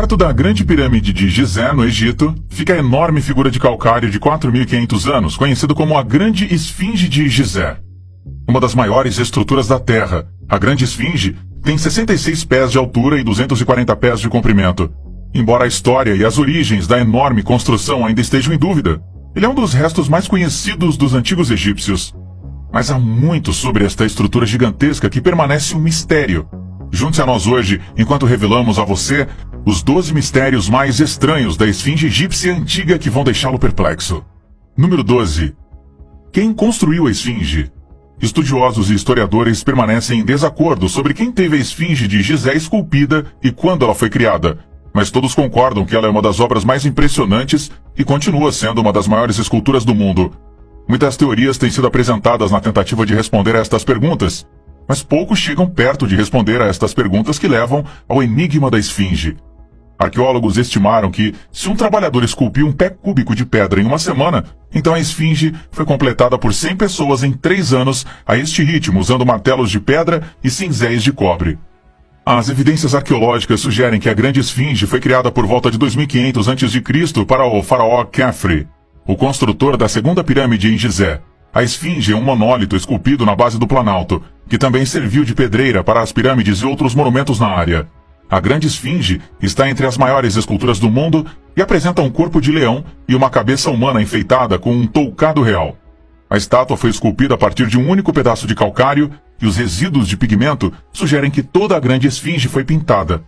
Perto da Grande Pirâmide de Gizé, no Egito, fica a enorme figura de calcário de 4.500 anos, conhecida como a Grande Esfinge de Gizé. Uma das maiores estruturas da Terra, a Grande Esfinge tem 66 pés de altura e 240 pés de comprimento. Embora a história e as origens da enorme construção ainda estejam em dúvida, ele é um dos restos mais conhecidos dos antigos egípcios. Mas há muito sobre esta estrutura gigantesca que permanece um mistério. Junte-se a nós hoje, enquanto revelamos a você os 12 mistérios mais estranhos da esfinge egípcia antiga que vão deixá-lo perplexo. Número 12. Quem construiu a esfinge? Estudiosos e historiadores permanecem em desacordo sobre quem teve a esfinge de Gizé esculpida e quando ela foi criada, mas todos concordam que ela é uma das obras mais impressionantes e continua sendo uma das maiores esculturas do mundo. Muitas teorias têm sido apresentadas na tentativa de responder a estas perguntas, mas poucos chegam perto de responder a estas perguntas que levam ao enigma da esfinge. Arqueólogos estimaram que, se um trabalhador esculpiu um pé cúbico de pedra em uma semana, então a esfinge foi completada por 100 pessoas em 3 anos a este ritmo, usando martelos de pedra e cinzéis de cobre. As evidências arqueológicas sugerem que a Grande Esfinge foi criada por volta de 2500 a.C. para o faraó Khafre, o construtor da segunda pirâmide em Gizé. A esfinge é um monólito esculpido na base do Planalto, que também serviu de pedreira para as pirâmides e outros monumentos na área. A Grande Esfinge está entre as maiores esculturas do mundo e apresenta um corpo de leão e uma cabeça humana enfeitada com um toucado real. A estátua foi esculpida a partir de um único pedaço de calcário e os resíduos de pigmento sugerem que toda a Grande Esfinge foi pintada.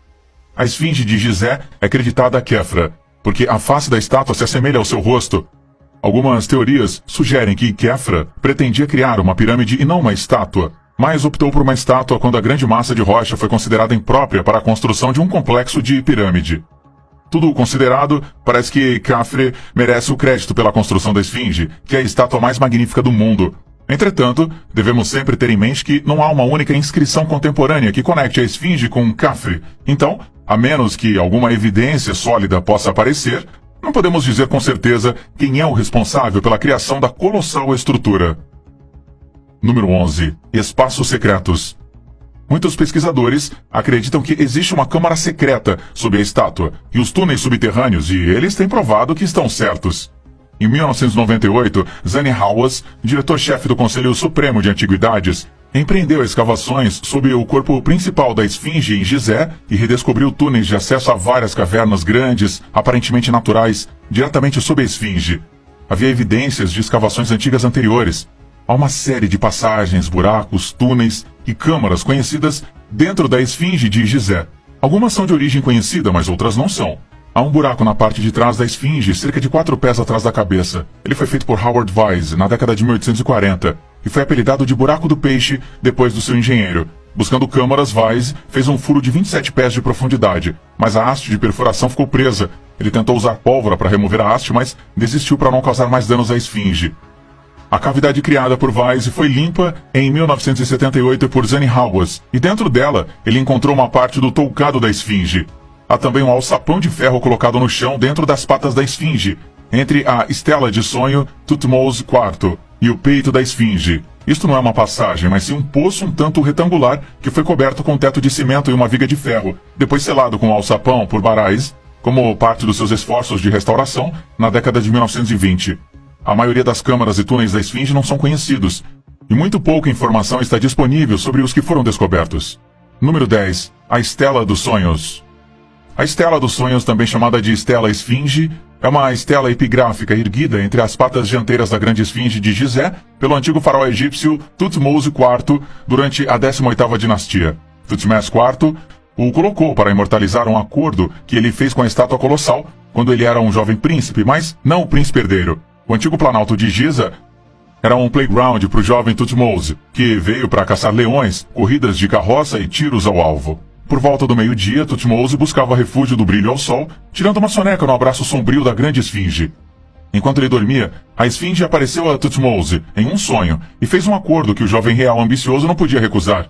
A Esfinge de Gizé é acreditada a Khafre, porque a face da estátua se assemelha ao seu rosto. Algumas teorias sugerem que Khafre pretendia criar uma pirâmide e não uma estátua, mas optou por uma estátua quando a grande massa de rocha foi considerada imprópria para a construção de um complexo de pirâmide. Tudo considerado, parece que Khafre merece o crédito pela construção da esfinge, que é a estátua mais magnífica do mundo. Entretanto, devemos sempre ter em mente que não há uma única inscrição contemporânea que conecte a esfinge com Khafre. Então, a menos que alguma evidência sólida possa aparecer, não podemos dizer com certeza quem é o responsável pela criação da colossal estrutura. Número 11. Espaços secretos. Muitos pesquisadores acreditam que existe uma câmara secreta sob a estátua e os túneis subterrâneos, e eles têm provado que estão certos. Em 1998, Zane Hawass, diretor-chefe do Conselho Supremo de Antiguidades, empreendeu escavações sob o corpo principal da esfinge em Gizé e redescobriu túneis de acesso a várias cavernas grandes, aparentemente naturais, diretamente sob a esfinge. Havia evidências de escavações antigas anteriores. Há uma série de passagens, buracos, túneis e câmaras conhecidas dentro da esfinge de Gizé. Algumas são de origem conhecida, mas outras não são. Há um buraco na parte de trás da esfinge, cerca de 4 pés atrás da cabeça. Ele foi feito por Howard Weiss na década de 1840 e foi apelidado de Buraco do Peixe depois do seu engenheiro. Buscando câmaras, Weiss fez um furo de 27 pés de profundidade, mas a haste de perfuração ficou presa. Ele tentou usar pólvora para remover a haste, mas desistiu para não causar mais danos à esfinge. A cavidade criada por Weiss foi limpa em 1978 por Zane Hawass, e dentro dela ele encontrou uma parte do toucado da esfinge. Há também um alçapão de ferro colocado no chão dentro das patas da esfinge, entre a estela de sonho Thutmose IV e o peito da esfinge. Isto não é uma passagem, mas sim um poço um tanto retangular que foi coberto com teto de cimento e uma viga de ferro, depois selado com alçapão por Barais, como parte dos seus esforços de restauração na década de 1920. A maioria das câmaras e túneis da esfinge não são conhecidos, e muito pouca informação está disponível sobre os que foram descobertos. Número 10. A Estela dos Sonhos. A Estela dos Sonhos, também chamada de Estela Esfinge, é uma estela epigráfica erguida entre as patas dianteiras da Grande Esfinge de Gizé pelo antigo faraó egípcio Thutmose IV durante a 18ª dinastia. Thutmose IV o colocou para imortalizar um acordo que ele fez com a estátua colossal quando ele era um jovem príncipe, mas não o príncipe herdeiro. O antigo Planalto de Giza era um playground para o jovem Thutmose, que veio para caçar leões, corridas de carroça e tiros ao alvo. Por volta do meio-dia, Thutmose buscava refúgio do brilho ao sol, tirando uma soneca no abraço sombrio da Grande Esfinge. Enquanto ele dormia, a Esfinge apareceu a Thutmose em um sonho e fez um acordo que o jovem real ambicioso não podia recusar.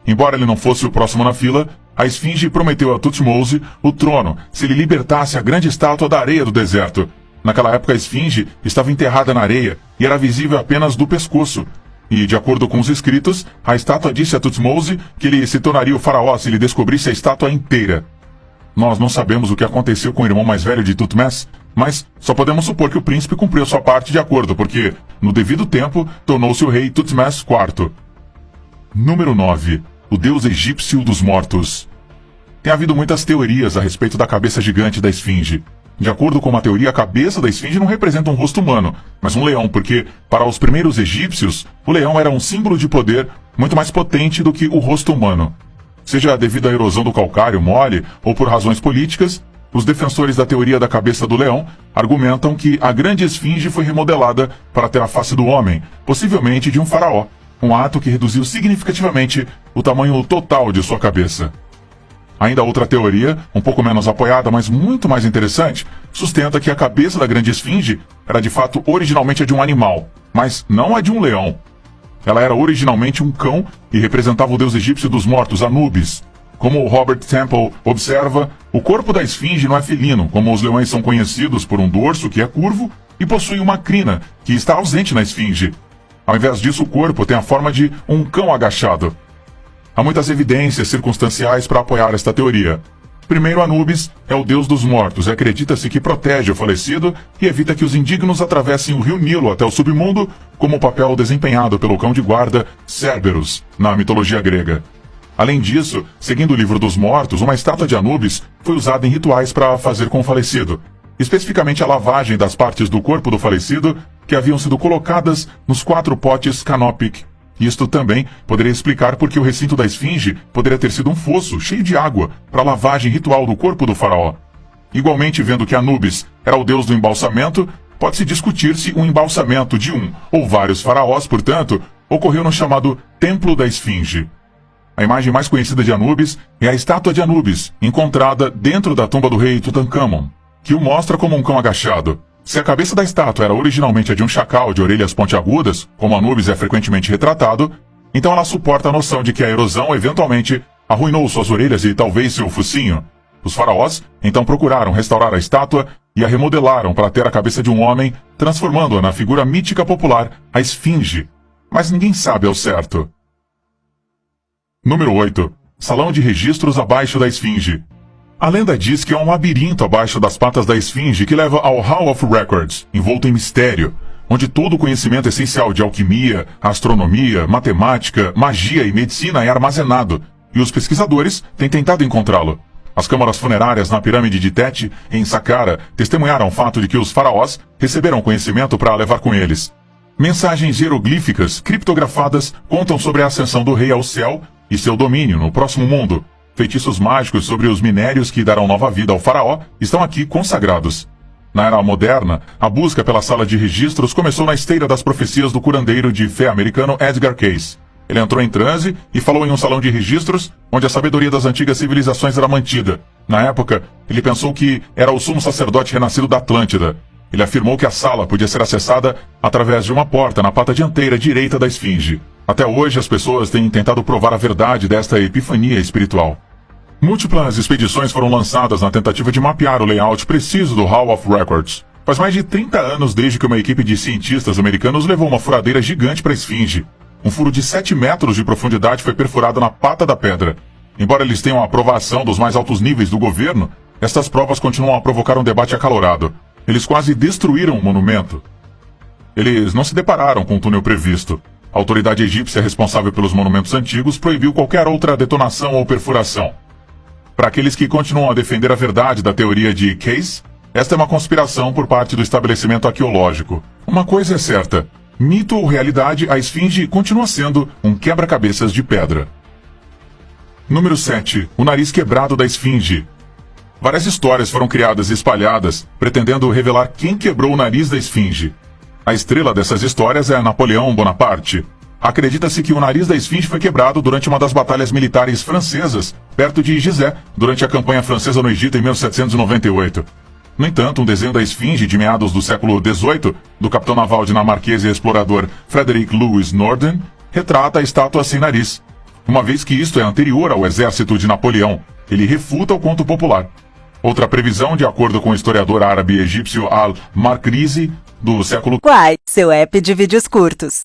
Embora ele não fosse o próximo na fila, a Esfinge prometeu a Thutmose o trono se ele libertasse a grande estátua da areia do deserto. Naquela época a esfinge estava enterrada na areia e era visível apenas do pescoço. E, de acordo com os escritos, a estátua disse a Thutmose que ele se tornaria o faraó se ele descobrisse a estátua inteira. Nós não sabemos o que aconteceu com o irmão mais velho de Thutmose, mas só podemos supor que o príncipe cumpriu sua parte de acordo, porque, no devido tempo, tornou-se o rei Thutmose IV. Número 9. O deus egípcio dos mortos. Tem havido muitas teorias a respeito da cabeça gigante da esfinge. De acordo com uma teoria, a cabeça da esfinge não representa um rosto humano, mas um leão, porque, para os primeiros egípcios, o leão era um símbolo de poder muito mais potente do que o rosto humano. Seja devido à erosão do calcário mole ou por razões políticas, os defensores da teoria da cabeça do leão argumentam que a grande esfinge foi remodelada para ter a face do homem, possivelmente de um faraó, um ato que reduziu significativamente o tamanho total de sua cabeça. Ainda outra teoria, um pouco menos apoiada, mas muito mais interessante, sustenta que a cabeça da grande esfinge era de fato originalmente a de um animal, mas não a de um leão. Ela era originalmente um cão e representava o deus egípcio dos mortos, Anubis. Como Robert Temple observa, o corpo da esfinge não é felino, como os leões são conhecidos por um dorso que é curvo e possui uma crina, que está ausente na esfinge. Ao invés disso, o corpo tem a forma de um cão agachado. Há muitas evidências circunstanciais para apoiar esta teoria. Primeiro, Anubis é o deus dos mortos e acredita-se que protege o falecido e evita que os indignos atravessem o rio Nilo até o submundo, como o papel desempenhado pelo cão de guarda Cerberus, na mitologia grega. Além disso, seguindo o livro dos mortos, uma estátua de Anubis foi usada em rituais para fazer com o falecido, especificamente a lavagem das partes do corpo do falecido que haviam sido colocadas nos 4 potes Canopic. Isto também poderia explicar por que o recinto da esfinge poderia ter sido um fosso cheio de água para a lavagem ritual do corpo do faraó. Igualmente, vendo que Anubis era o deus do embalsamento, pode-se discutir se um embalsamento de um ou vários faraós, portanto, ocorreu no chamado Templo da Esfinge. A imagem mais conhecida de Anubis é a estátua de Anubis, encontrada dentro da tumba do rei Tutankhamon, que o mostra como um cão agachado. Se a cabeça da estátua era originalmente a de um chacal de orelhas pontiagudas, como Anubis é frequentemente retratado, então ela suporta a noção de que a erosão eventualmente arruinou suas orelhas e talvez seu focinho. Os faraós então procuraram restaurar a estátua e a remodelaram para ter a cabeça de um homem, transformando-a na figura mítica popular, a esfinge. Mas ninguém sabe ao certo. Número 8. Salão de registros abaixo da esfinge. A lenda diz que há um labirinto abaixo das patas da esfinge que leva ao Hall of Records, envolto em mistério, onde todo o conhecimento essencial de alquimia, astronomia, matemática, magia e medicina é armazenado, e os pesquisadores têm tentado encontrá-lo. As câmaras funerárias na pirâmide de Teti, em Saqqara, testemunharam o fato de que os faraós receberam conhecimento para levar com eles. Mensagens hieroglíficas criptografadas contam sobre a ascensão do rei ao céu e seu domínio no próximo mundo. Feitiços mágicos sobre os minérios que darão nova vida ao faraó estão aqui consagrados. Na era moderna, a busca pela sala de registros começou na esteira das profecias do curandeiro de fé americano Edgar Cayce. Ele entrou em transe e falou em um salão de registros onde a sabedoria das antigas civilizações era mantida. Na época, ele pensou que era o sumo sacerdote renascido da Atlântida. Ele afirmou que a sala podia ser acessada através de uma porta na pata dianteira direita da esfinge. Até hoje, as pessoas têm tentado provar a verdade desta epifania espiritual. Múltiplas expedições foram lançadas na tentativa de mapear o layout preciso do Hall of Records. Faz mais de 30 anos desde que uma equipe de cientistas americanos levou uma furadeira gigante para a esfinge. Um furo de 7 metros de profundidade foi perfurado na pata da pedra. Embora eles tenham a aprovação dos mais altos níveis do governo, estas provas continuam a provocar um debate acalorado. Eles quase destruíram o monumento. Eles não se depararam com o túnel previsto. A autoridade egípcia responsável pelos monumentos antigos proibiu qualquer outra detonação ou perfuração. Para aqueles que continuam a defender a verdade da teoria de Cayce, esta é uma conspiração por parte do estabelecimento arqueológico. Uma coisa é certa: mito ou realidade, a esfinge continua sendo um quebra-cabeças de pedra. Número 7. O nariz quebrado da esfinge. Várias histórias foram criadas e espalhadas, pretendendo revelar quem quebrou o nariz da esfinge. A estrela dessas histórias é Napoleão Bonaparte. Acredita-se que o nariz da esfinge foi quebrado durante uma das batalhas militares francesas, perto de Gizeh, durante a campanha francesa no Egito em 1798. No entanto, um desenho da esfinge de meados do século XVIII, do capitão naval dinamarquês e explorador Frederick Louis Norden, retrata a estátua sem nariz. Uma vez que isto é anterior ao exército de Napoleão, ele refuta o conto popular. Outra previsão, de acordo com o historiador árabe egípcio Al-Makrizi, do século Quai, seu app de vídeos curtos.